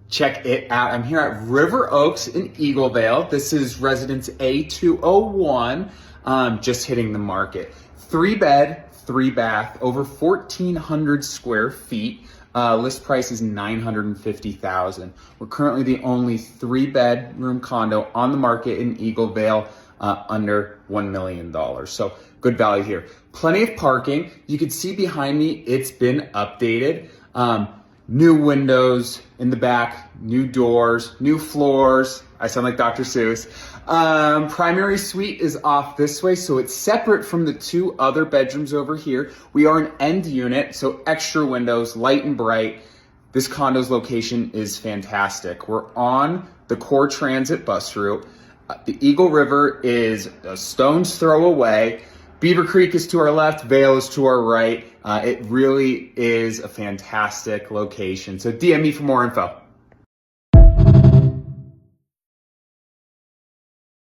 Check it out. I'm here at River Oaks in Eaglevale. This is residence A201, just hitting the market. 3-bed, 3-bath, over 1,400 square feet. List price is $950,000. We're currently the only 3-bedroom condo on the market in Eaglevale under $1 million. So good value here. Plenty of parking. You can see behind me, it's been updated. New windows in the back, new doors, new floors. I sound like Dr. Seuss. Primary suite is off this way, so it's separate from the 2 other bedrooms over here. We are an end unit, so extra windows, light and bright. This condo's location is fantastic. We're on the core transit bus route. The Eagle River is a stone's throw away. Beaver Creek is to our left, Vail is to our right. It really is a fantastic location. So DM me for more info.